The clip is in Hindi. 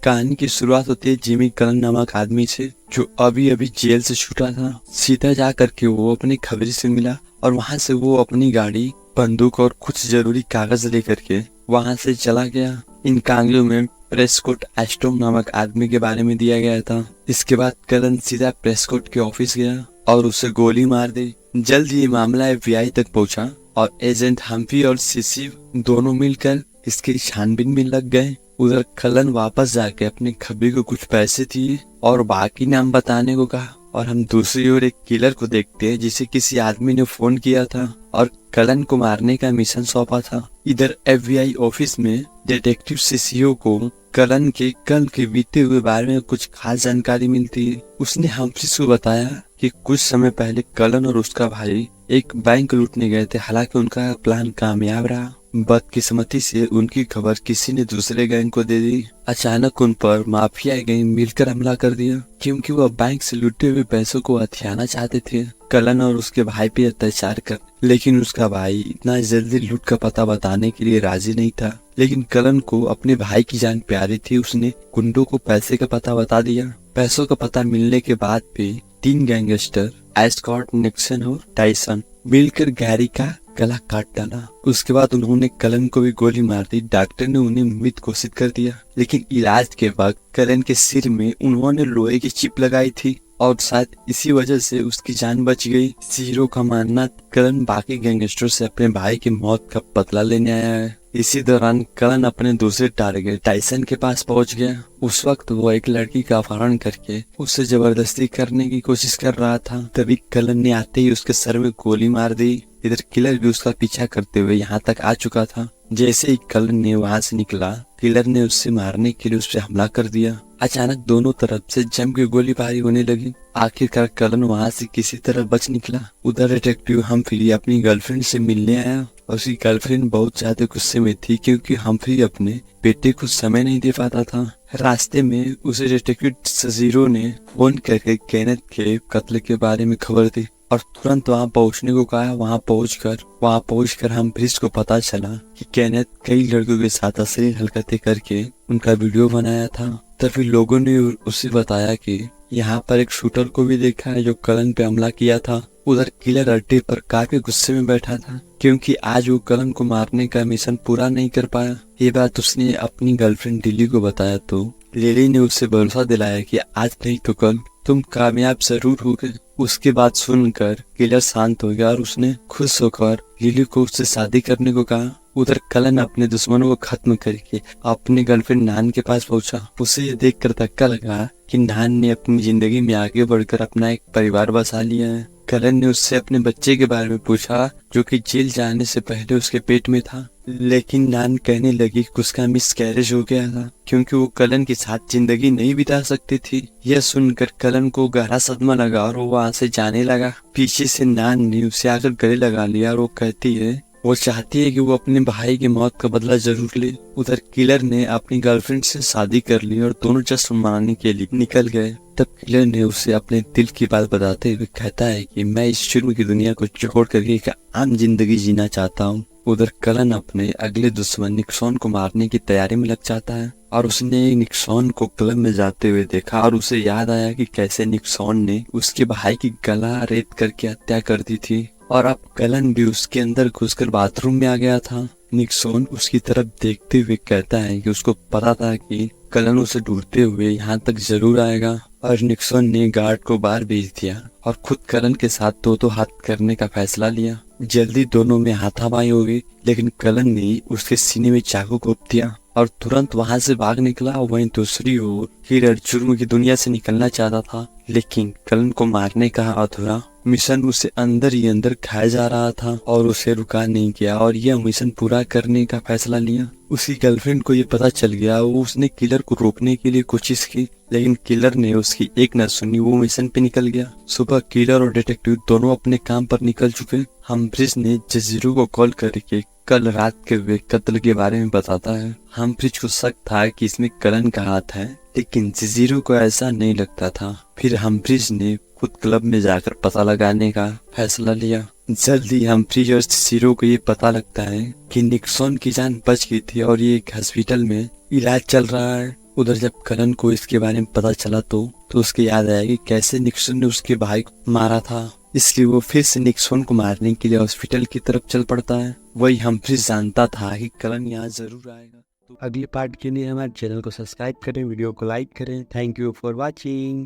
कहानी की शुरुआत होती है जिमी कलन नामक आदमी से, जो अभी अभी जेल से छूटा था। सीधा जा करके वो अपनी खबरी से मिला और वहां से वो अपनी गाड़ी, बंदूक और कुछ जरूरी कागज लेकर के वहां से चला गया। इन कागजों में प्रेस्कोट एस्टोम नामक आदमी के बारे में दिया गया था। इसके बाद कलन सीधा प्रेस्कोट के ऑफिस गया और उसे गोली मार दी। जल्द ही मामला FBI तक पहुंचा और एजेंट हम्फी और सिसिव दोनों मिलकर इसकी छानबीन में लग गए। उधर कलन वापस जाके अपने खबरी को कुछ पैसे दिए और बाकी नाम बताने को कहा। और हम दूसरी ओर एक किलर को देखते हैं जिसे किसी आदमी ने फोन किया था और कलन को मारने का मिशन सौंपा था। इधर FBI ऑफिस में डिटेक्टिव सिसियो को कलन के कल के बीते हुए बारे में कुछ खास जानकारी मिलती है। उसने हम्फ्रीज को बताया कि कुछ समय पहले कलन और उसका भाई एक बैंक लूटने गए थे। हालांकि उनका प्लान कामयाब रहा। बदकिस्मती से उनकी खबर किसी ने दूसरे गैंग को दे दी। अचानक उन पर माफिया गैंग मिलकर हमला कर दिया, क्योंकि वह बैंक से लूटे हुए पैसों को हथियाना चाहते थे कलन और उसके भाई पे अत्याचार कर। लेकिन उसका भाई इतना जल्दी लूट का पता बताने के लिए राजी नहीं था। लेकिन कलन को अपने भाई की जान प्यारी थी। उसने गुंडों को पैसे का पता बता दिया। पैसों का पता मिलने के बाद भी 3 गैंगस्टर एस्कॉट, निक्सन और टाइसन मिलकर गैरी का गला काट डाला। उसके बाद उन्होंने कलन को भी गोली मार दी। डॉक्टर ने उन्हें मृत घोषित कर दिया। लेकिन इलाज के वक्त कलन के सिर में उन्होंने लोहे की चिप लगाई थी और शायद इसी वजह से उसकी जान बच गई। सीरो का मानना कलन बाकी गैंगस्टर से अपने भाई की मौत का बदला लेने आया है। इसी दौरान कलन अपने दूसरे टारगेट टाइसन के पास पहुंच गया। उस वक्त वो एक लड़की का अपहरण करके उससे जबरदस्ती करने की कोशिश कर रहा था। तभी कलन ने आते ही उसके सर में गोली मार दी। इधर किलर भी उसका पीछा करते हुए यहाँ तक आ चुका था। जैसे ही कलन ने वहाँ से निकला, किलर ने उससे मारने के लिए उस पर हमला कर दिया। अचानक दोनों तरफ से जम के गोलीबारी होने लगी। आखिरकार कलन वहाँ से किसी तरह बच निकला। उधर डिटेक्टिव हम्फ्री अपनी गर्लफ्रेंड से मिलने आया और उसकी गर्लफ्रेंड बहुत ज्यादा गुस्से में थी, क्योंकि हम्फ्री अपने बेटे को समय नहीं दे पाता था। रास्ते में उसे डिटेक्टिव सजीरो ने फोन करके केनेथ के कत्ल के बारे में खबर दी और तुरंत वहां पहुंचने को कहा। वहां पहुंचकर हम्फ्रीज को पता चला कि केनेथ कई लड़कों के साथ अश्लील हरकतें करके उनका वीडियो बनाया था। तभी लोगों ने उसे बताया कि यहाँ पर एक शूटर को भी देखा है जो कलन पे हमला किया था। उधर किलर अड्डे पर काफी गुस्से में बैठा था, क्योंकि आज वो कलन को मारने का मिशन पूरा नहीं कर पाया। ये बात उसने अपनी गर्लफ्रेंड लिली को बताया तो लिली ने उसे भरोसा दिलाया कि आज नहीं तो कल तुम कामयाब जरूर होगे। उसके बाद सुनकर किलर शांत हो गया और उसने खुश होकर लिली को उससे शादी करने को कहा। उधर कलन अपने दुश्मनों को खत्म करके अपने गर्लफ्रेंड नान के पास पहुंचा। उसे ये देखकर धक्का लगा कि नान ने अपनी जिंदगी में आगे बढ़कर अपना एक परिवार बसा लिया है। कलन ने उससे अपने बच्चे के बारे में पूछा, जो कि जेल जाने से पहले उसके पेट में था। लेकिन नान कहने लगी कि उसका मिसकैरेज हो गया था, क्योंकि वो कलन के साथ जिंदगी नहीं बिता सकती थी। यह सुनकर कलन को गहरा सदमा लगा और वो वहाँ से जाने लगा। पीछे से नान ने उसे आकर गले लगा लिया और वो कहती है वो चाहती है कि वो अपने भाई की मौत का बदला जरूर ले। उधर किलर ने अपनी गर्लफ्रेंड से शादी कर ली और दोनों जश्न मनाने के लिए निकल गए। तब किलर ने उसे अपने दिल की बात बताते हुए कहता है कि मैं इस जुर्म की दुनिया को छोड़ करके एक आम जिंदगी जीना चाहता हूँ। उधर कलन अपने अगले दुश्मन निक्सॉन को मारने की तैयारी में लग जाता है और उसने निक्सॉन को क्लब में जाते हुए देखा और उसे याद आया कि कैसे निक्सॉन ने उसके भाई की गला रेत करके हत्या कर दी थी। और अब कलन भी उसके अंदर घुसकर बाथरूम में आ गया था। निक्सॉन उसकी तरफ देखते हुए कहता है कि उसको पता था कि कलन उसे ढूंढते हुए यहाँ तक जरूर आएगा। और निक्सॉन ने गार्ड को बाहर भेज दिया और खुद कलन के साथ दो हाथ करने का फैसला लिया। जल्दी दोनों में हाथापाई हो गई, लेकिन कलन ने उसके सीने में चाकू घोंप दिया और तुरंत वहां से भाग निकला। वहीं दूसरी ओर किलर जुर्म की दुनिया से निकलना चाहता था, लेकिन कलन को मारने का अधूरा मिशन उसे अंदर ही अंदर खाया जा रहा था और उसे रुका नहीं गया और यह मिशन पूरा करने का फैसला लिया। उसकी गर्लफ्रेंड को ये पता चल गया। उसने किलर को रोकने के लिए कोशिश की, लेकिन किलर ने उसकी एक न सुनी। वो मिशन पे निकल गया। सुबह किलर और डिटेक्टिव दोनों अपने काम पर निकल चुके। हम्फ्रीज ने जजीरो को कॉल करके कल रात के हुए कत्ल के बारे में बताता है। हम्फ्रीज को शक था कि इसमें कलन का हाथ है, लेकिन जजीरो को ऐसा नहीं लगता था। फिर हम्फ्रीज ने खुद क्लब में जाकर पता लगाने का फैसला लिया। जल्दी हम्फ्रीज और जजीरो को ये पता लगता है कि निक्सॉन की जान बच गई थी और ये एक हॉस्पिटल में इलाज चल रहा है। उधर जब करण को इसके बारे में पता चला तो उसके याद आया कि कैसे निक्सन ने उसके भाई को मारा था। इसलिए वो फिर से निक्सन को मारने के लिए हॉस्पिटल की तरफ चल पड़ता है। वही हम्फ्रीज जानता था कि करण यहाँ जरूर आएगा। तो अगले पार्ट के लिए हमारे चैनल को सब्सक्राइब करें, वीडियो को लाइक करें। Thank you for watching.